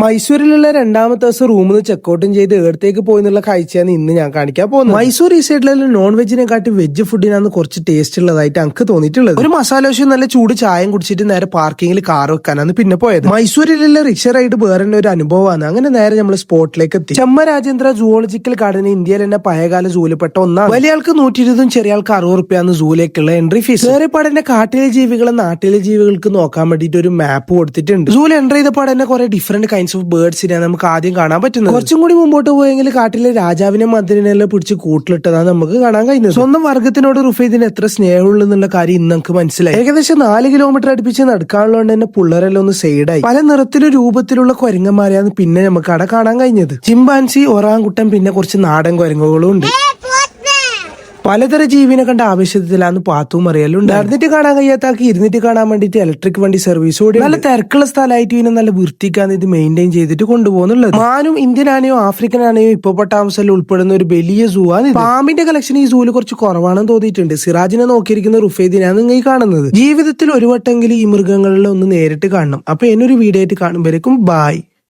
മൈസൂരിലുള്ള രണ്ടാമത്തെ ദിവസം റൂമിൽ നിന്ന് ചെക്കൗട്ടും ചെയ്ത് ഏടത്തേക്ക് പോയി എന്നുള്ള കാഴ്ചയാണ് ഇന്ന് ഞാൻ കാണിക്കാൻ പോകുന്നത്. മൈസൂർ ഈ സൈഡിലുള്ള നോൺ വെജിനെക്കാട്ടി വെജ് ഫുഡിനാണ് കുറച്ച് ടേസ്റ്റ് ഉള്ളതായിട്ട് എനിക്ക് തോന്നിയിട്ടുള്ളത്. ഒരു മസാല ദോശയും നല്ല ചൂട് ചായയും കുടിച്ചിട്ട് നേരെ പാർക്കിങ്ങിൽ കാർ വെക്കാനാണ് പിന്നെ പോയത്. മൈസൂരിലുള്ള റിക്ഷ റൈഡ് വേറെ ഒരു അനുഭവമാണ്. അങ്ങനെ നേരെ നമ്മൾ സ്പോട്ടിലേക്ക് എത്തി. ചെമ്മ രാജേന്ദ്ര സൂവോളജിക്കൽ ഗാർഡൻ ഇന്ത്യയിൽ തന്നെ പഴയകാല സൂവിൽപ്പെട്ട ഒന്നാണ്. വലിയ ആൾക്ക് 120 ചെറിയ ആൾക്ക് 60 രൂപയാണ് സൂവിലേക്കുള്ള എൻട്രി ഫീസ്. വേറെ പാടന്നെ കാട്ടിലെ ജീവികളെ നാട്ടിലെ ജീവികൾക്ക് നോക്കാൻ വേണ്ടിയിട്ട് ഒരു മാപ്പ് കൊടുത്തിട്ടുണ്ട്. സൂവിൽ എൻട്രി ചെയ്ത പാടന്നെ കുറെ ഡിഫറെന്റ് കൈൻഡ്സ് ഓഫ് ബേർഡ്സിനെ നമുക്ക് ആദ്യം കാണാൻ പറ്റുന്നത്. കുറച്ചും കൂടി മുമ്പോട്ട് പോയെങ്കിൽ കാട്ടിലെ രാജാവിനെ മന്ത്രിനെല്ലാം പിടിച്ച് കൂട്ടിലിട്ടതാണ് നമുക്ക് കാണാൻ കഴിഞ്ഞത്. സ്വന്തം വർഗത്തിനോട് റുഫൈദിന് എത്ര സ്നേഹമുള്ളൂ എന്നുള്ള കാര്യം ഇന്ന് നമുക്ക് മനസ്സിലായി. ഏകദേശം 4 കിലോമീറ്റർ അടുപ്പിച്ച് നടക്കാനുള്ളതുകൊണ്ട് തന്നെ പിള്ളേരെല്ലാം ഒന്ന് സൈഡായി. പല നിറത്തിലും രൂപത്തിലുള്ള കുരങ്ങന്മാരെയാണ് പിന്നെ നമുക്ക് അവിടെ കാണാൻ കഴിഞ്ഞത്. ചിമ്പാൻസി, ഒറാങ്കുട്ടൻ, പിന്നെ കുറച്ച് നാടൻ കുരങ്ങുകളും ഉണ്ട്. പലതര ജീവിനെ കണ്ട ആവശ്യത്തിലാണ് പാത്തും അറിയലുണ്ട്. നടന്നിട്ട് കാണാൻ കഴിയാത്താക്കി ഇരുന്നിട്ട് കാണാൻ വേണ്ടിട്ട് ഇലക്ട്രിക് വണ്ടി സർവീസ് കൂടി. നല്ല തിരക്കുള്ള സ്ഥലമായിട്ട് ഇതിനെ നല്ല വൃത്തിക്കാണ് ഇത് മെയിൻറ്റെയിൻ ചെയ്തിട്ട് കൊണ്ടുപോകുന്നുള്ളത്. മാനും ഇന്ത്യൻ ആനയോ ആഫ്രിക്കൻ ആനയോ ഹിപ്പോപ്പൊട്ടാമസിൽ ഉൾപ്പെടുന്ന ഒരു വലിയ സൂ ആണ്. പാമ്പിന്റെ കളക്ഷൻ ഈ സൂവിൽ കുറച്ച് കുറവാണെന്ന് തോന്നിയിട്ടുണ്ട്. സിറാജിനെ നോക്കിയിരിക്കുന്ന റുഫൈദിനാണ് നിങ്ങൾ കാണുന്നത്. ജീവിതത്തിൽ ഒരു വട്ടെങ്കിലും ഈ മൃഗങ്ങളിൽ ഒന്ന് നേരിട്ട് കാണണം. അപ്പൊ എന്നൊരു വീഡിയോ ആയിട്ട് കാണുമ്പോഴേക്കും ബായ്.